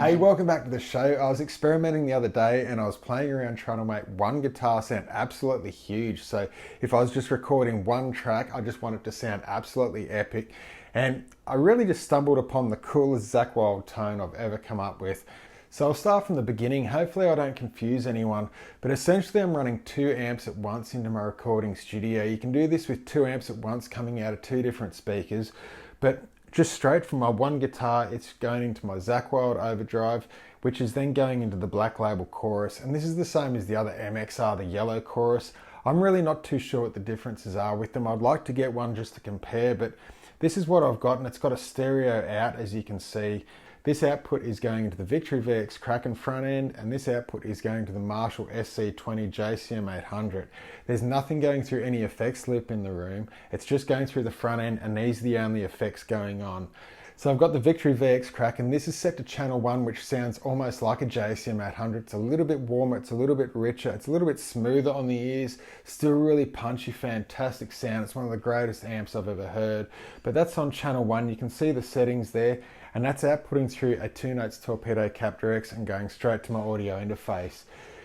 Hey, welcome back to the show. I was experimenting the other day and I was playing around trying to make one guitar sound absolutely huge. So if I was just recording one track, I just want it to sound absolutely epic. And I really just stumbled upon the coolest Zakk tone I've ever come up with. So I'll start from the beginning. Hopefully I don't confuse anyone, but essentially I'm running 2 amps at once into my recording studio. You can do this with 2 amps at once coming out of 2 different speakers, but just straight from my one guitar, it's going into my Zakk overdrive, which is then going into the Black Label chorus. And this is the same as the other MXR, the yellow chorus. I'm really not too sure what the differences are with them. I'd like to get one just to compare, but this is what I've got, and it's got a stereo out, as you can see. This output is going into the Victory VX Kraken front end, and this output is going to the Marshall SC20 JCM 800. There's nothing going through any effects loop in the room. It's just going through the front end, and these are the only effects going on. So I've got the Victory VX Kraken. This is set to channel 1, which sounds almost like a JCM 800. It's a little bit warmer, it's a little bit richer, it's a little bit smoother on the ears, still really punchy, fantastic sound. It's one of the greatest amps I've ever heard. But that's on channel 1. You can see the settings there, and that's outputting through a 2 notes Torpedo Captor X and going straight to my audio interface.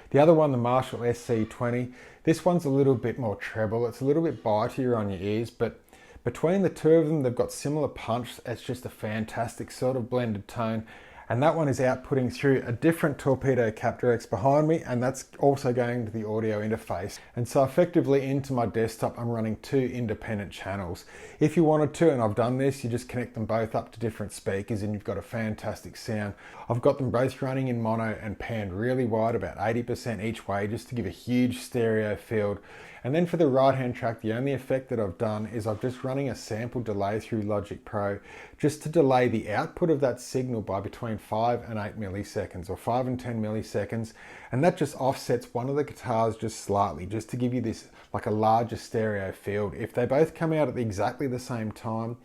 The other one, the Marshall SC20, this one's a little bit more treble. It's a little bit bitier on your ears, but between the two of them, they've got similar punch. It's just a fantastic sort of blended tone. And that one is outputting through a different Torpedo Captor X behind me, and that's also going to the audio interface. And so effectively into my desktop, I'm running 2 independent channels. If you wanted to, and I've done this, you just connect them both up to different speakers and you've got a fantastic sound. I've got them both running in mono and panned really wide, about 80% each way, just to give a huge stereo field. And then for the right-hand track, the only effect that I've done is I'm just running a sample delay through Logic Pro, just to delay the output of that signal by between 5 and 8 milliseconds, or 5 and 10 milliseconds. And that just offsets one of the guitars just slightly, just to give you this like a larger stereo field. If they both come out at exactly the same time,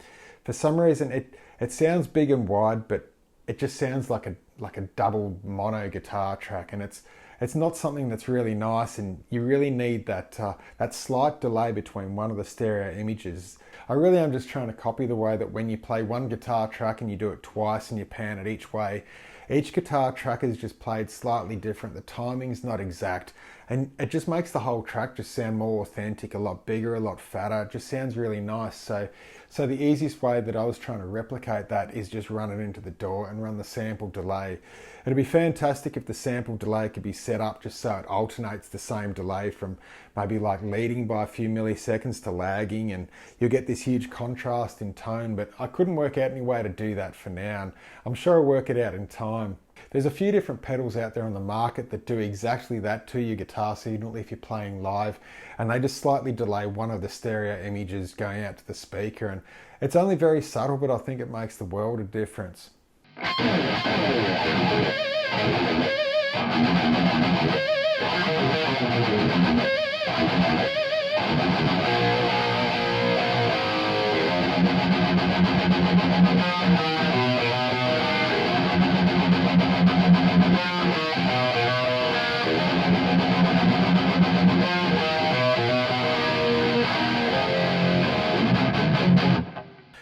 for some reason it sounds big and wide, but it just sounds like a double mono guitar track, and it's not something that's really nice, and you really need that slight delay between one of the stereo images. I really am just trying to copy the way that when you play one guitar track and you do it twice and you pan it each way, each guitar track is just played slightly different. The timing's not exact, and it just makes the whole track just sound more authentic, a lot bigger, a lot fatter. It just sounds really nice. So the easiest way that I was trying to replicate that is just run it into the DAW and run the sample delay. It'd be fantastic if the sample delay could be set up just so it alternates the same delay from maybe like leading by a few milliseconds to lagging, and you'll get this huge contrast in tone, but I couldn't work out any way to do that for now, and I'm sure I'll work it out in time. There's a few different pedals out there on the market that do exactly that to your guitar signal if you're playing live, and they just slightly delay one of the stereo images going out to the speaker, and it's only very subtle, but I think it makes the world of difference.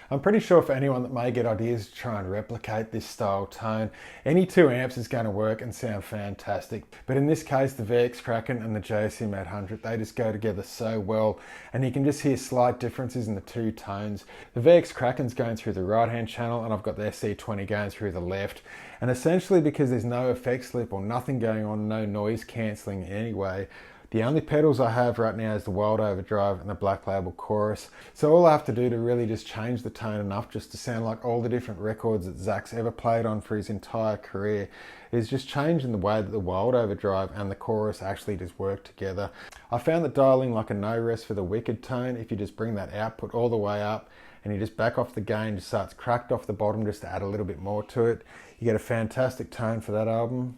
I'm pretty sure for anyone that may get ideas to try and replicate this style tone, any 2 amps is going to work and sound fantastic. But in this case, the VX Kraken and the JCM 800, they just go together so well, and you can just hear slight differences in the 2 tones. The VX Kraken's going through the right-hand channel, and I've got the SC20 going through the left. And essentially, because there's no effects loop or nothing going on, no noise cancelling anyway, The only pedals I have right now is the Wild Overdrive and the Black Label Chorus. So all I have to do to really just change the tone enough just to sound like all the different records that Zakk's ever played on for his entire career is just changing the way that the Wild Overdrive and the chorus actually just work together. I found that dialing like a no rest for the Wicked tone, if you just bring that output all the way up and you just back off the gain just so it's cracked off the bottom just to add a little bit more to it, you get a fantastic tone for that album.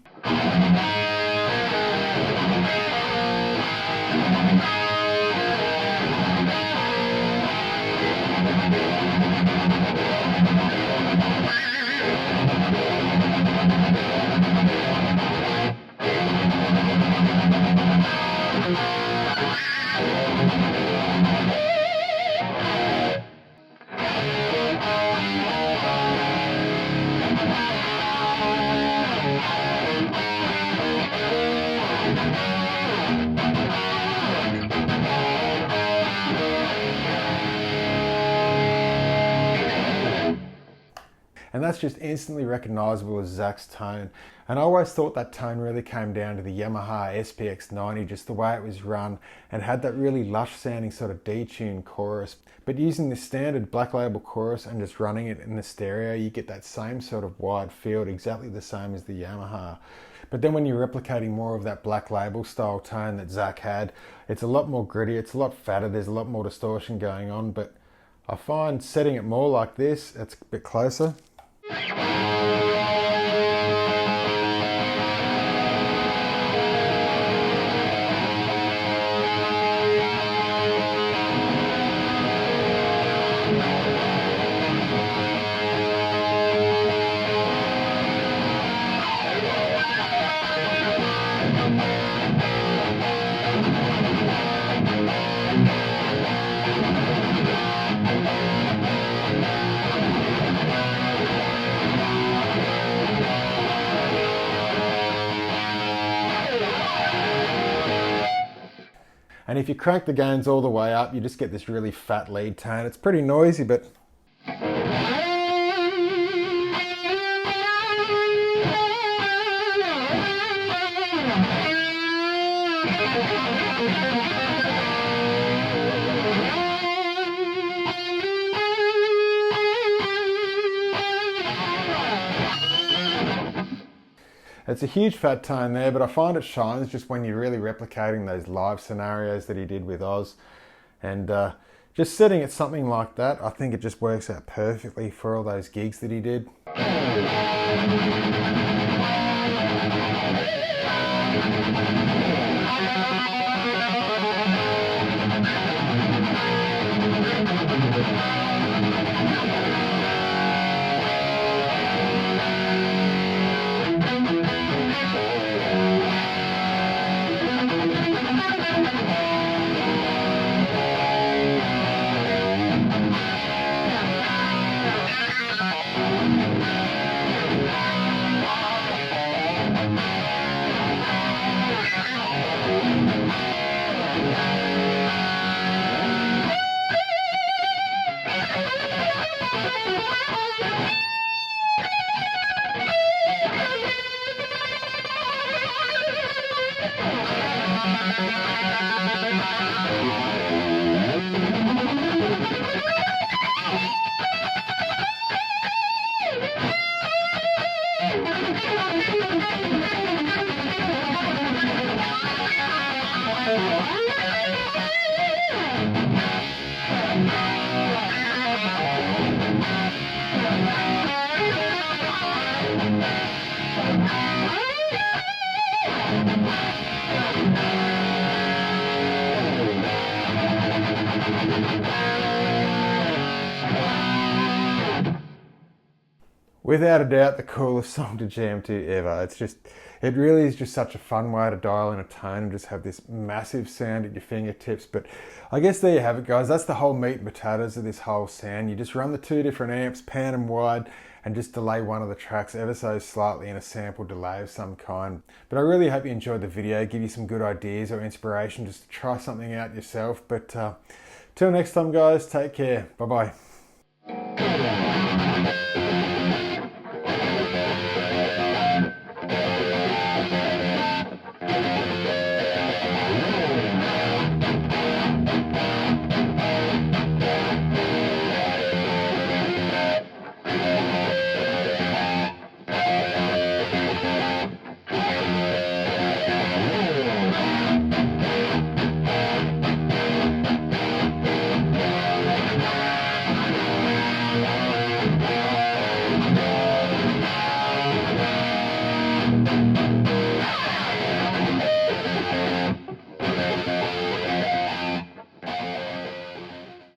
And that's just instantly recognizable as Zakk's tone. And I always thought that tone really came down to the Yamaha SPX90, just the way it was run, and had that really lush sounding sort of detuned chorus. But using the standard Black Label chorus and just running it in the stereo, you get that same sort of wide field, exactly the same as the Yamaha. But then when you're replicating more of that Black Label style tone that Zakk had, it's a lot more gritty, it's a lot fatter, there's a lot more distortion going on. But I find setting it more like this, it's a bit closer. And if you crank the gains all the way up, you just get this really fat lead tone. It's pretty noisy, but it's a huge fat tone there, but I find it shines just when you're really replicating those live scenarios that he did with Oz. And just setting it something like that, I think it just works out perfectly for all those gigs that he did. Without a doubt, the coolest song to jam to ever. It really is just such a fun way to dial in a tone and just have this massive sound at your fingertips. But I guess there you have it, guys. That's the whole meat and potatoes of this whole sound. You just run the two different amps, pan them wide, and just delay one of the tracks ever so slightly in a sample delay of some kind. But I really hope you enjoyed the video, give you some good ideas or inspiration just to try something out yourself. But till next time, guys, take care. Bye-bye.